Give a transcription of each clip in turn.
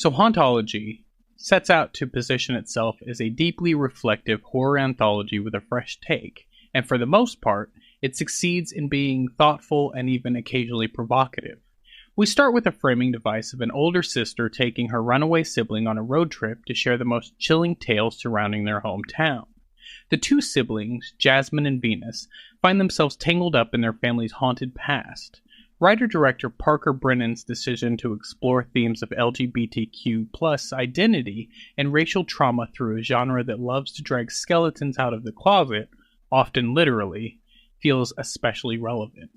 So Hauntology sets out to position itself as a deeply reflective horror anthology with a fresh take, and for the most part, it succeeds in being thoughtful and even occasionally provocative. We start with a framing device of an older sister taking her runaway sibling on a road trip to share the most chilling tales surrounding their hometown. The two siblings, Jazmin and Venus, find themselves tangled up in their family's haunted past. Writer-director Parker Brennon's decision to explore themes of LGBTQ plus identity and racial trauma through a genre that loves to drag skeletons out of the closet, often literally, feels especially relevant.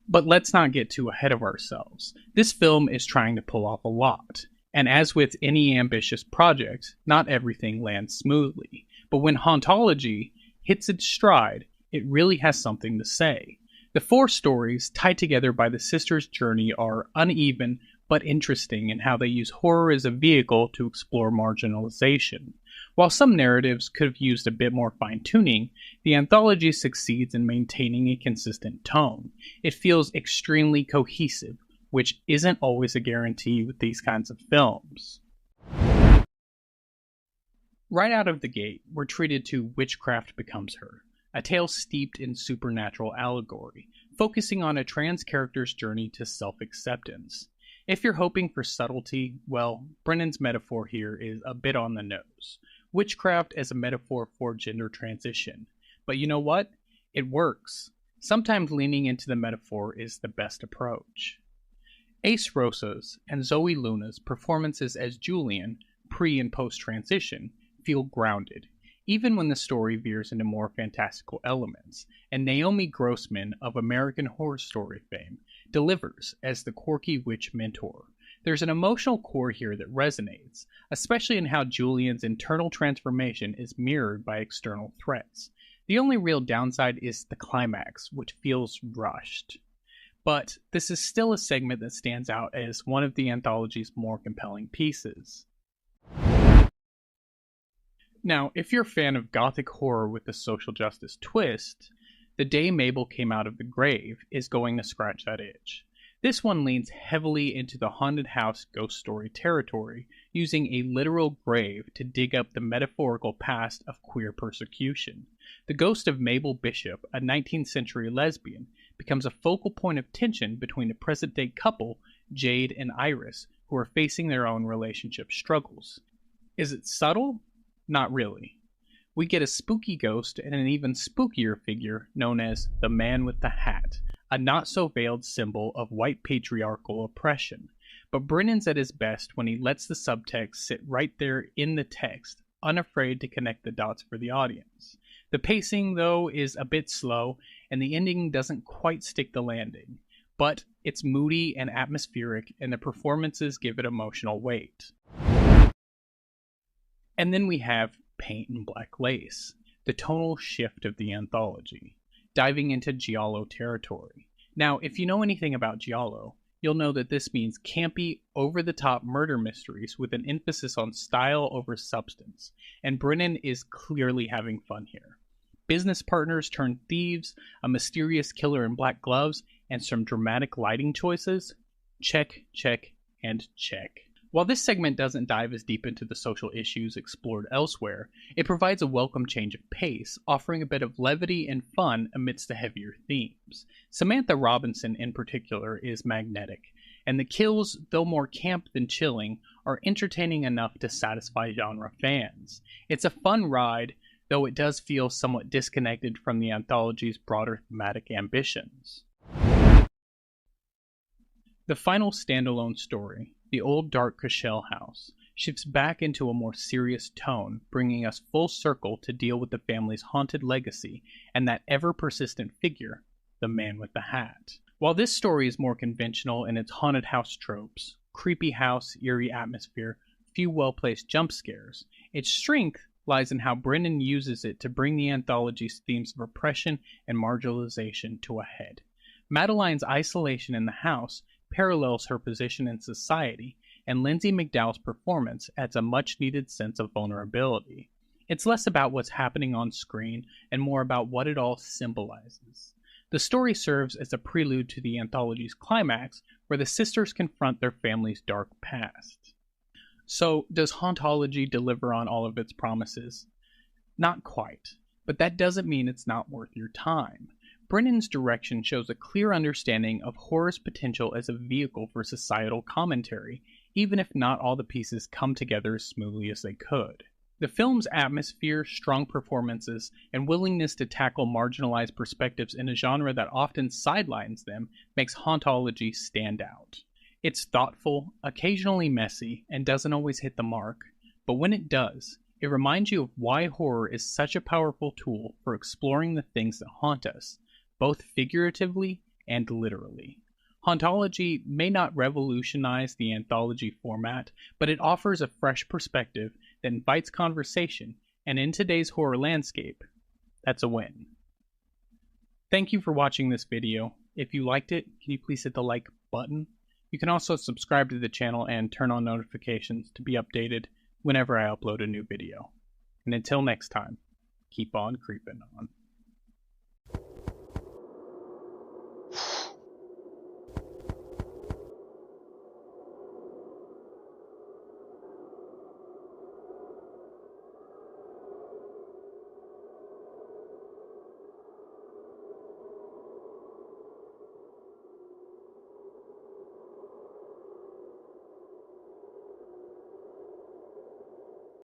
But let's not get too ahead of ourselves. This film is trying to pull off a lot, and as with any ambitious project, not everything lands smoothly. But when Hauntology hits its stride, it really has something to say. The four stories, tied together by the sisters' journey, are uneven but interesting in how they use horror as a vehicle to explore marginalization. While some narratives could have used a bit more fine-tuning, the anthology succeeds in maintaining a consistent tone. It feels extremely cohesive, which isn't always a guarantee with these kinds of films. Right out of the gate, we're treated to Witchcraft Becomes Her, a tale steeped in supernatural allegory, focusing on a trans character's journey to self-acceptance. If you're hoping for subtlety, well, Brennon's metaphor here is a bit on the nose. Witchcraft as a metaphor for gender transition. But you know what? It works. Sometimes leaning into the metaphor is the best approach. Ace Rosa's and Zoe Luna's performances as Julian, pre- and post-transition, feel grounded, even when the story veers into more fantastical elements, and Naomi Grossman of American Horror Story fame delivers as the quirky witch mentor. There's an emotional core here that resonates, especially in how Julian's internal transformation is mirrored by external threats. The only real downside is the climax, which feels rushed. But this is still a segment that stands out as one of the anthology's more compelling pieces. Now, if you're a fan of gothic horror with a social justice twist, The Day Mabel Came Out of the Grave is going to scratch that itch. This one leans heavily into the haunted house ghost story territory, using a literal grave to dig up the metaphorical past of queer persecution. The ghost of Mabel Bishop, a 19th century lesbian, becomes a focal point of tension between the present-day couple, Jade and Iris, who are facing their own relationship struggles. Is it subtle? Not really. We get a spooky ghost and an even spookier figure known as the Man with the Hat, a not-so-veiled symbol of white patriarchal oppression. But Brennon's at his best when he lets the subtext sit right there in the text, unafraid to connect the dots for the audience. The pacing, though, is a bit slow, and the ending doesn't quite stick the landing. But it's moody and atmospheric, and the performances give it emotional weight. And then we have Paint and Black Lace, the tonal shift of the anthology, diving into giallo territory. Now, if you know anything about giallo, you'll know that this means campy, over-the-top murder mysteries with an emphasis on style over substance, and Brennon is clearly having fun here. Business partners turn thieves, a mysterious killer in black gloves, and some dramatic lighting choices? Check, check, and check. While this segment doesn't dive as deep into the social issues explored elsewhere, it provides a welcome change of pace, offering a bit of levity and fun amidst the heavier themes. Samantha Robinson, in particular, is magnetic, and the kills, though more camp than chilling, are entertaining enough to satisfy genre fans. It's a fun ride, though it does feel somewhat disconnected from the anthology's broader thematic ambitions. The final standalone story, The Old Dark Cashel House, shifts back into a more serious tone, bringing us full circle to deal with the family's haunted legacy and that ever-persistent figure, the Man with the Hat. While this story is more conventional in its haunted house tropes, creepy house, eerie atmosphere, few well-placed jump scares, its strength lies in how Brennon uses it to bring the anthology's themes of oppression and marginalization to a head. Madeline's isolation in the house parallels her position in society, and Lindsay McDowell's performance adds a much-needed sense of vulnerability. It's less about what's happening on screen and more about what it all symbolizes. The story serves as a prelude to the anthology's climax, where the sisters confront their family's dark past. So, does Hauntology deliver on all of its promises? Not quite, but that doesn't mean it's not worth your time. Brennan's direction shows a clear understanding of horror's potential as a vehicle for societal commentary, even if not all the pieces come together as smoothly as they could. The film's atmosphere, strong performances, and willingness to tackle marginalized perspectives in a genre that often sidelines them makes Hauntology stand out. It's thoughtful, occasionally messy, and doesn't always hit the mark, but when it does, it reminds you of why horror is such a powerful tool for exploring the things that haunt us, both figuratively and literally. Hauntology may not revolutionize the anthology format, but it offers a fresh perspective that invites conversation, and in today's horror landscape, that's a win. Thank you for watching this video. If you liked it, can you please hit the like button? You can also subscribe to the channel and turn on notifications to be updated whenever I upload a new video. And until next time, keep on creeping on.